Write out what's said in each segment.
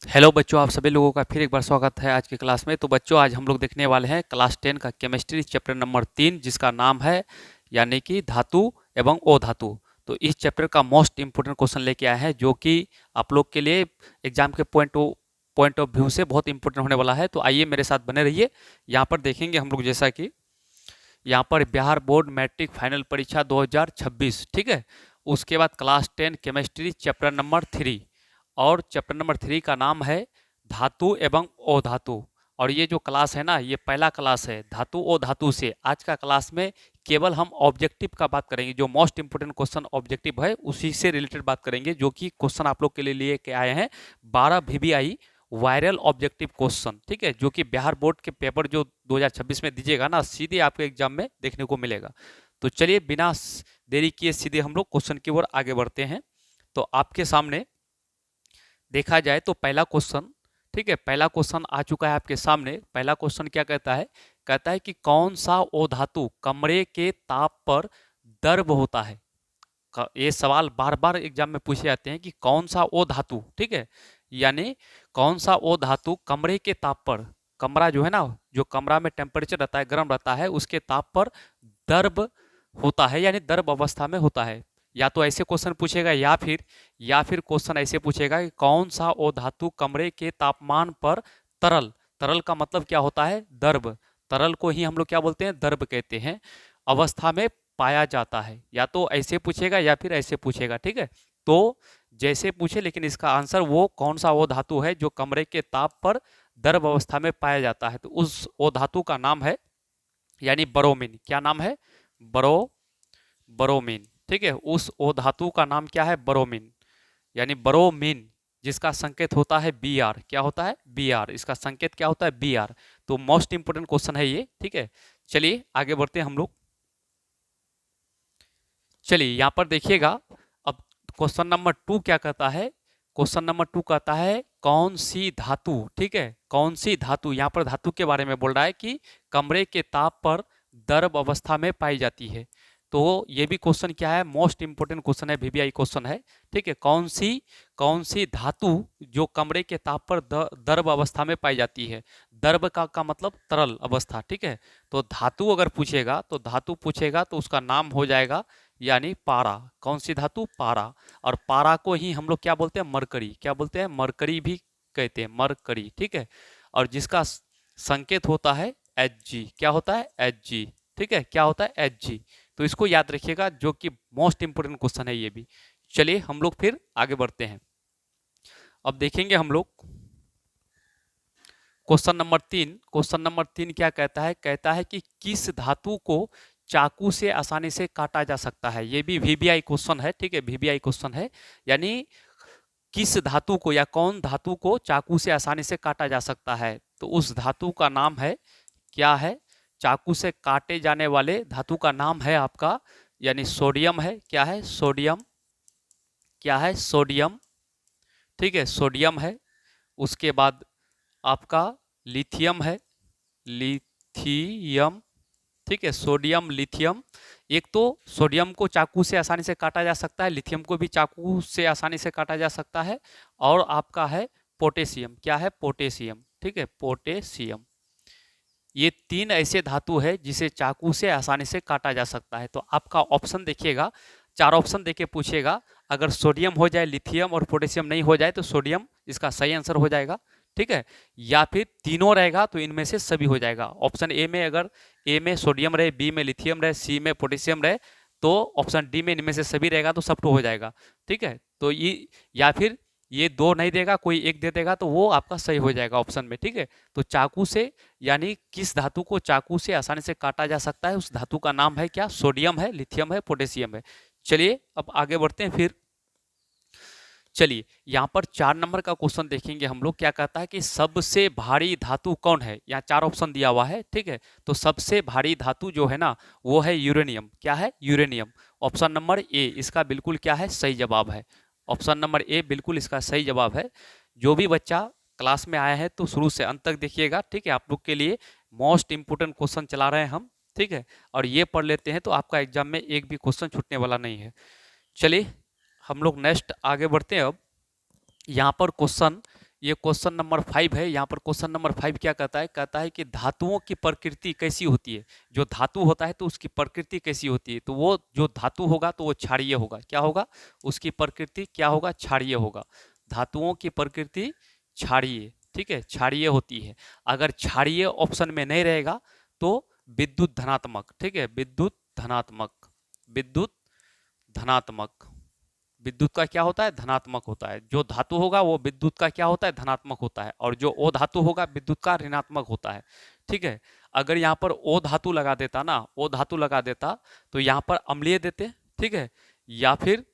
Hello बच्चों, आप सभी लोगों का फिर एक बार स्वागत है आज की क्लास में। तो बच्चों, आज हम लोग देखने वाले हैं क्लास 10 का केमिस्ट्री चैप्टर नंबर 3, जिसका नाम है यानी कि धातु एवं अधातु। तो इस चैप्टर का मोस्ट इंपोर्टेंट क्वेश्चन लेके आए हैं, जो कि आप लोग के लिए एग्जाम के पॉइंट ऑफ व्यू से बहुत इंपॉर्टेंट होने वाला है। तो आइए मेरे साथ बने रहिए। यहाँ पर देखेंगे हम लोग, जैसा कि यहाँ पर बिहार बोर्ड मैट्रिक फाइनल परीक्षा 2026, ठीक है। उसके बाद क्लास 10 केमिस्ट्री चैप्टर नंबर 3, और चैप्टर नंबर 3 का नाम है धातु एवं अधातु। और ये जो क्लास है ना, ये पहला क्लास है धातु और धातु से। आज का क्लास में केवल हम ऑब्जेक्टिव का बात करेंगे, जो मोस्ट इंपोर्टेंट क्वेश्चन ऑब्जेक्टिव है उसी से रिलेटेड बात करेंगे, जो कि क्वेश्चन आप लोग के लिए लेके आए हैं 12 वीवीआई वायरल ऑब्जेक्टिव क्वेश्चन, ठीक है, जो कि बिहार बोर्ड के पेपर जो 2026 में दीजिएगा ना, सीधे आपके एग्जाम में देखने को मिलेगा। तो चलिए बिना देरी किए सीधे हम लोग क्वेश्चन की ओर आगे बढ़ते हैं। तो आपके सामने देखा जाए तो पहला क्वेश्चन, ठीक है, पहला क्वेश्चन आ चुका है आपके सामने। पहला क्वेश्चन क्या कहता है? कहता है कि कौन सा अधातु कमरे के ताप पर द्रव होता है। ये सवाल बार बार एग्जाम में पूछे जाते हैं कि कौन सा अधातु, ठीक है, यानी कौन सा अधातु कमरे के ताप पर, कमरा जो है ना, जो कमरा में टेम्परेचर रहता है, गर्म रहता है, उसके ताप पर द्रव होता है, यानी द्रव अवस्था में होता है। या तो ऐसे क्वेश्चन पूछेगा, या फिर क्वेश्चन ऐसे पूछेगा कि कौन सा अधातु कमरे के तापमान पर तरल, तरल का मतलब क्या होता है? द्रव। तरल को ही हम लोग क्या बोलते हैं? द्रव कहते हैं। अवस्था में पाया जाता है। या तो ऐसे पूछेगा या फिर ऐसे पूछेगा, ठीक है। तो जैसे पूछे, लेकिन इसका आंसर वो कौन सा वो धातु है जो कमरे के ताप पर द्रव अवस्था में पाया जाता है, तो उस वो धातु का नाम है यानी बरोमीन। क्या नाम है? बरोमीन, ठीक है। उस ओ धातु का नाम क्या है? बरोमीन, यानी बरोमीन, जिसका संकेत होता है बी आर। क्या होता है? B R. इसका संकेत क्या होता है? B R. तो मोस्ट इंपोर्टेंट क्वेश्चन है ये, ठीक है। चलिए आगे बढ़ते हैं हम लोग। चलिए यहाँ पर देखिएगा। अब क्वेश्चन नंबर 2 क्या कहता है? क्वेश्चन नंबर 2 कहता है कौन सी धातु, ठीक है, कौन सी धातु, यहाँ पर धातु के बारे में बोल रहा है कि कमरे के ताप पर द्रव अवस्था में पाई जाती है। तो ये भी क्वेश्चन क्या है? मोस्ट इंपोर्टेंट क्वेश्चन है, वीवीआई क्वेश्चन है, ठीक है। कौन सी धातु जो कमरे के ताप पर द्रव अवस्था में पाई जाती है। द्रव का मतलब तरल अवस्था, ठीक है। तो धातु अगर पूछेगा, तो धातु पूछेगा तो उसका नाम हो जाएगा यानी पारा। कौन सी धातु? पारा। और पारा को ही हम लोग क्या बोलते हैं? मरकरी। क्या बोलते हैं? मरकरी भी कहते हैं, मरकरी, ठीक है। और जिसका संकेत होता है एच जी। क्या होता है? एच जी, ठीक है। क्या होता है? H G. तो इसको याद रखिएगा, जो कि मोस्ट इंपोर्टेंट क्वेश्चन है ये भी। चलिए हम लोग फिर आगे बढ़ते हैं। अब देखेंगे हम लोग क्वेश्चन नंबर 3। क्वेश्चन नंबर 3 क्या कहता है? कहता है कि किस धातु को चाकू से आसानी से काटा जा सकता है। ये भी वीवीआई क्वेश्चन है, ठीक है, वीवीआई क्वेश्चन है। यानी किस धातु को या कौन धातु को चाकू से आसानी से काटा जा सकता है, तो उस धातु का नाम है, क्या है? चाकू से काटे जाने वाले धातु का नाम है आपका यानी सोडियम है। क्या है? सोडियम। क्या है? सोडियम, ठीक है, सोडियम है। उसके बाद आपका लिथियम है, लिथियम, ठीक है, सोडियम लिथियम। एक तो सोडियम को चाकू से आसानी से काटा जा सकता है, लिथियम को भी चाकू से आसानी से काटा जा सकता है। और आपका है पोटेशियम। क्या है? पोटेशियम, ठीक है, पोटेशियम। ये 3 ऐसे धातु है जिसे चाकू से आसानी से काटा जा सकता है। तो आपका ऑप्शन देखिएगा, 4 ऑप्शन देके पूछेगा। अगर सोडियम हो जाए, लिथियम और पोटेशियम नहीं हो जाए, तो सोडियम इसका सही आंसर हो जाएगा, ठीक है। या फिर तीनों रहेगा तो इनमें से सभी हो जाएगा। ऑप्शन ए में अगर ए में सोडियम रहे, बी में लिथियम रहे, सी में पोटेशियम रहे, तो ऑप्शन डी में इनमें से सभी रहेगा तो सब तो हो जाएगा, ठीक है। तो ये, या फिर ये 2 नहीं देगा, कोई एक दे देगा, तो वो आपका सही हो जाएगा ऑप्शन में, ठीक है। तो चाकू से, यानी किस धातु को चाकू से आसानी से काटा जा सकता है, उस धातु का नाम है क्या? सोडियम है, लिथियम है, पोटेशियम है। चलिए अब आगे बढ़ते हैं फिर। चलिए यहाँ पर 4 नंबर का क्वेश्चन देखेंगे हम लोग। क्या कहता है कि सबसे भारी धातु कौन है? यहाँ 4 ऑप्शन दिया हुआ है, ठीक है। तो सबसे भारी धातु जो है ना, वो है यूरेनियम। क्या है? यूरेनियम। ऑप्शन नंबर ए इसका बिल्कुल क्या है? सही जवाब है। ऑप्शन नंबर ए बिल्कुल इसका सही जवाब है। जो भी बच्चा क्लास में आया है तो शुरू से अंत तक देखिएगा, ठीक है। आप लोग के लिए मोस्ट इंपोर्टेंट क्वेश्चन चला रहे हैं हम, ठीक है। और ये पढ़ लेते हैं तो आपका एग्जाम में एक भी क्वेश्चन छूटने वाला नहीं है। चलिए हम लोग नेक्स्ट आगे बढ़ते हैं। अब यहाँ पर क्वेश्चन ये क्वेश्चन नंबर 5 है। यहाँ पर क्वेश्चन नंबर 5 क्या कहता है कि धातुओं की प्रकृति कैसी होती है। जो धातु होता है तो उसकी प्रकृति कैसी होती है, तो वो जो धातु होगा तो वो क्षारीय होगा। क्या होगा, उसकी प्रकृति क्या होगा, क्षारीय होगा। धातुओं की प्रकृति क्षारीय, ठीक है, क्षारीय होती है। अगर क्षारीय ऑप्शन में नहीं रहेगा तो विद्युत धनात्मक, ठीक है, विद्युत धनात्मक, विद्युत धनात्मक। विद्युत का क्या होता है, धनात्मक होता है। जो धातु होगा वो विद्युत का क्या होता है, धनात्मक होता है, और जो ओ धातु होगा विद्युत का ऋणात्मक होता है। ठीक है, अगर यहाँ पर ओ धातु लगा देता ना, ओ धातु लगा देता तो यहाँ पर अम्लीय देते, ठीक है, या फिर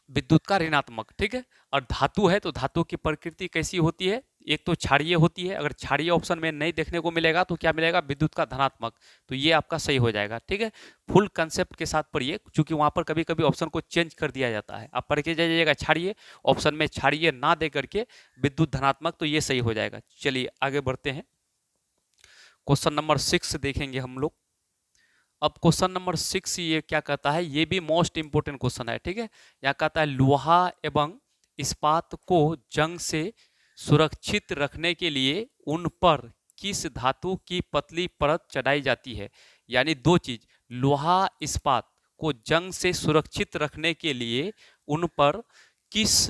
विद्युत का ऋणात्मक। ठीक है, और धातु है तो धातु की प्रकृति कैसी होती है, एक तो क्षारीय होती है। अगर क्षारीय ऑप्शन में नहीं देखने को मिलेगा तो क्या मिलेगा, विद्युत का धनात्मक। तो ये आपका सही हो जाएगा। ठीक है, फुल कंसेप्ट के साथ पढ़िए, क्योंकि वहां पर कभी कभी ऑप्शन को चेंज कर दिया जाता है। आप पढ़ के जाइएगा क्षारीय, ऑप्शन में क्षारीय ना दे करके विद्युत धनात्मक, तो ये सही हो जाएगा। चलिए आगे बढ़ते हैं, क्वेश्चन नंबर 6 देखेंगे हम लोग। अब क्वेश्चन नंबर 6 ये क्या कहता है, ये भी मोस्ट इंपोर्टेंट क्वेश्चन है। ठीक है, यहाँ कहता है लोहा एवं इस्पात को जंग से सुरक्षित रखने के लिए उन पर किस धातु की पतली परत चढ़ाई जाती है। यानी दो चीज, लोहा इस्पात को जंग से सुरक्षित रखने के लिए उन पर किस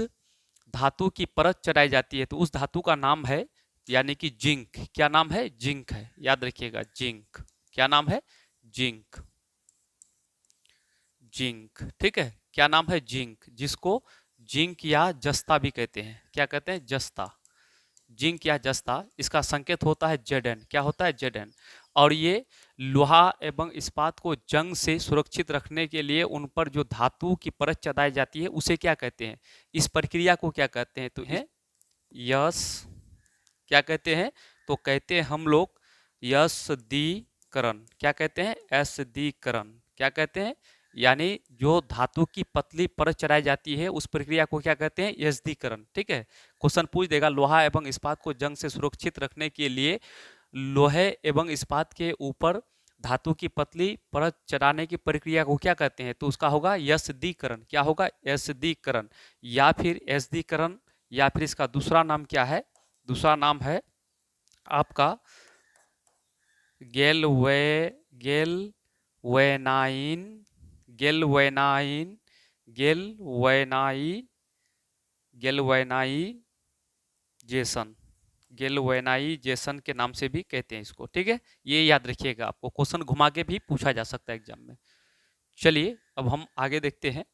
धातु की परत चढ़ाई जाती है, तो उस धातु का नाम है यानी कि जिंक। क्या नाम है, जिंक है, याद रखिएगा, जिंक। क्या नाम है, जिंक, जिंक। ठीक है, क्या नाम है, जिंक, जिसको जिंक या जस्ता भी कहते हैं। क्या कहते हैं, जस्ता, जिंक या जस्ता। इसका संकेत होता है Zn। क्या होता है, Zn। और ये लोहा एवं इस्पात को जंग से सुरक्षित रखने के लिए उन पर जो धातु की परत चढ़ाई जाती है उसे क्या कहते हैं, इस प्रक्रिया को क्या कहते हैं, तो है यस, क्या कहते हैं, तो कहते हैं हम लोग यस्दीकरण। क्या कहते हैं, यस्दीकरण। क्या कहते हैं, यानी जो धातु की पतली परत चढ़ाई जाती है उस प्रक्रिया को क्या कहते हैं, यस्दीकरण। ठीक है, क्वेश्चन पूछ देगा लोहा एवं इस्पात को जंग से सुरक्षित रखने के लिए लोहे एवं इस्पात के ऊपर धातु की पतली परत चढ़ाने की प्रक्रिया को क्या कहते हैं, तो उसका होगा यस्दीकरण। क्या होगा, यस्दीकरण, या फिर यस्दीकरण, या फिर इसका दूसरा नाम क्या है, दूसरा नाम है आपका गेलवे गेलवेनाइन गेलवेनाइन गेलवेनाई गेलवेनाइजेशन, गेलवेनाइजेशन के नाम से भी कहते हैं इसको। ठीक है, ये याद रखिएगा, आपको क्वेश्चन घुमा के भी पूछा जा सकता है एग्जाम में। चलिए अब हम आगे देखते हैं।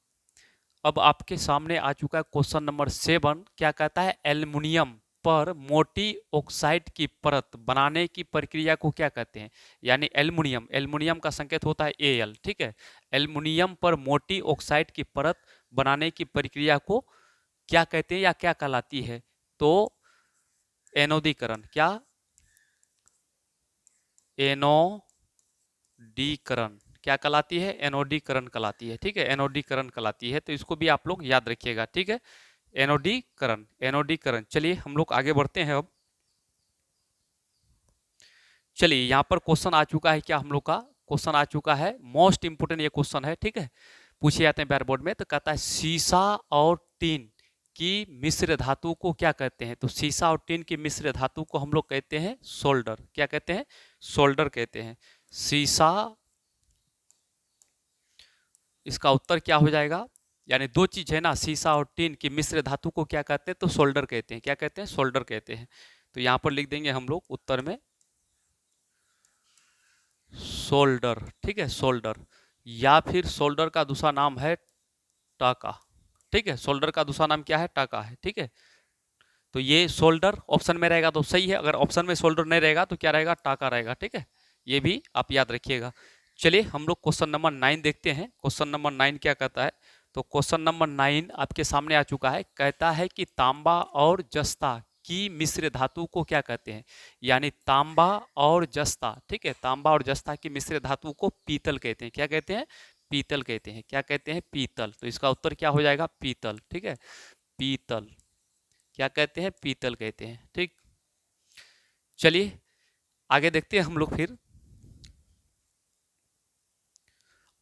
अब आपके सामने आ चुका है क्वेश्चन नंबर 7। क्या कहता है, एल्युमिनियम पर मोटी ऑक्साइड की परत बनाने की प्रक्रिया को क्या कहते हैं। यानी एल्युमिनियम, एल्युमिनियम का संकेत होता है Al। ठीक है, एल्युमिनियम पर मोटी ऑक्साइड की परत बनाने की प्रक्रिया को क्या कहते हैं या क्या कहलाती है, तो एनोदीकरण। क्या, एनोडीकरण। क्या कहलाती है, एनोडीकरण कहलाती है। ठीक है, एनोडीकरण कहलाती है, तो इसको भी आप लोग याद रखिएगा। ठीक है, एनोडीकरण, एनोडीकरण। चलिए हम लोग आगे बढ़ते हैं। अब चलिए यहाँ पर क्वेश्चन आ चुका है, क्या हम लोग का क्वेश्चन आ चुका है, मोस्ट इंपोर्टेंट ये क्वेश्चन है। ठीक है, पूछे जाते हैं बार बोर्ड में, तो कहता है सीसा और टीन की मिश्र धातु को क्या कहते हैं, तो सीसा और टीन की मिश्र धातु को हम लोग कहते हैं सोल्डर। क्या कहते हैं, सोल्डर कहते हैं। सीसा, इसका उत्तर क्या हो जाएगा, यानी दो चीज है ना, सीसा और टीन की मिश्र धातु को क्या कहते हैं, तो सोल्डर कहते हैं। क्या कहते हैं, सोल्डर कहते हैं। तो यहाँ पर लिख देंगे हम लोग उत्तर में सोल्डर। ठीक है, सोल्डर, या फिर सोल्डर का दूसरा नाम है टाका। ठीक है, सोल्डर का दूसरा नाम क्या है, टाका है। ठीक है, तो ये सोल्डर ऑप्शन में रहेगा तो सही है, अगर ऑप्शन में सोल्डर नहीं रहेगा तो क्या रहेगा, टाका रहेगा। ठीक है, ये भी आप याद रखिएगा। चलिए हम लोग क्वेश्चन नंबर 9 देखते हैं। क्वेश्चन नंबर 9 क्या कहता है, तो क्वेश्चन नंबर 9 आपके सामने आ चुका है। कहता है कि तांबा और जस्ता की मिश्र धातु को क्या कहते हैं। यानी तांबा और जस्ता, ठीक है, तांबा और जस्ता की मिश्र धातु को पीतल कहते हैं। क्या कहते हैं, पीतल कहते हैं। क्या कहते हैं, पीतल। तो इसका उत्तर क्या हो जाएगा, पीतल। ठीक है, पीतल। क्या कहते हैं, पीतल कहते हैं। ठीक, चलिए आगे देखते हैं हम लोग फिर।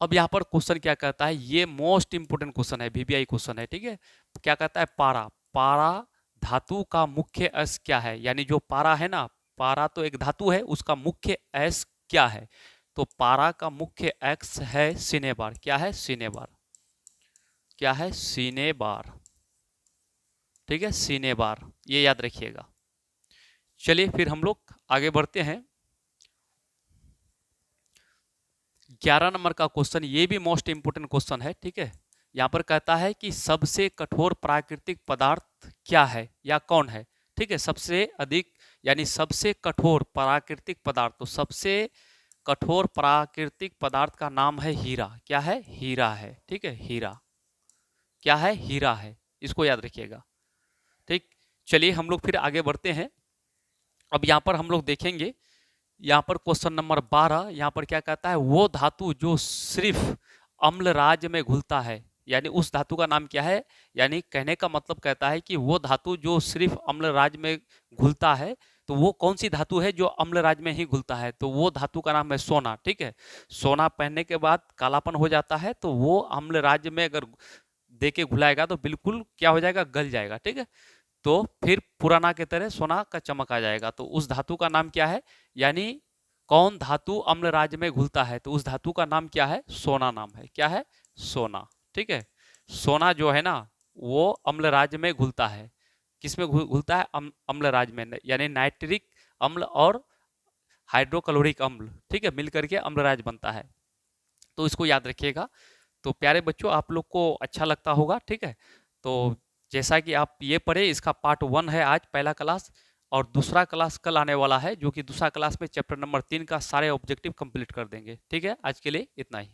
अब यहाँ पर क्वेश्चन क्या कहता है, ये मोस्ट इंपोर्टेंट क्वेश्चन है, VBI क्वेश्चन है। ठीक है, क्या कहता है, पारा, पारा धातु का मुख्य अयस्क क्या है, यानी जो पारा है ना, पारा तो एक धातु है, उसका मुख्य अयस्क क्या है। तो पारा का मुख्य अयस्क है सिनेबार। क्या है? सिनेबार। क्या है? सिनेबार। ठीक है, सिनेबार, ये याद रखिएगा। चलिए फिर हम लोग आगे बढ़ते हैं। 11 नंबर का क्वेश्चन, ये भी मोस्ट इंपोर्टेंट क्वेश्चन है। ठीक है, यहाँ पर कहता है कि सबसे कठोर प्राकृतिक पदार्थ क्या है या कौन है। ठीक है, सबसे अधिक यानी सबसे कठोर प्राकृतिक पदार्थ, तो सबसे कठोर प्राकृतिक पदार्थ का नाम है हीरा। क्या है? हीरा है। ठीक है, हीरा। क्या है? हीरा है, इसको याद रखिएगा। ठीक, चलिए हम लोग फिर आगे बढ़ते हैं। अब यहाँ पर हम लोग देखेंगे, यहाँ पर क्वेश्चन नंबर 12, यहाँ पर क्या कहता है, वो धातु जो सिर्फ अम्लराज में घुलता है, यानी उस धातु का नाम क्या है। यानी कहने का मतलब कहता है कि वो धातु जो सिर्फ अम्लराज में घुलता है, तो वो कौन सी धातु है जो अम्लराज में ही घुलता है। तो वो धातु का नाम है सोना। ठीक है, सोना पहनने के बाद कालापन हो जाता है, तो वो अम्लराज में अगर दे के घुलाएगा तो बिल्कुल क्या हो जाएगा, गल जाएगा। ठीक है, तो फिर पुराना के तरह सोना का चमक आ जाएगा। तो उस धातु का नाम क्या है, यानी कौन धातु अम्लराज में घुलता है, तो उस धातु का नाम क्या है, सोना नाम है। क्या है? सोना। ठीक है, सोना जो है ना, वो अम्लराज में घुलता है। किसमें घुलता है? अम्लराज में, यानी नाइट्रिक अम्ल और हाइड्रोक्लोरिक अम्ल, ठीक है, मिलकर के अम्लराज बनता है। तो इसको याद रखिएगा। तो प्यारे बच्चों, आप लोग को अच्छा लगता होगा। ठीक है, तो जैसा कि आप ये पढ़े, इसका पार्ट 1 है आज, पहला क्लास, और दूसरा क्लास कल आने वाला है, जो कि दूसरा क्लास में चैप्टर नंबर 3 का सारे ऑब्जेक्टिव कंप्लीट कर देंगे। ठीक है, आज के लिए इतना ही।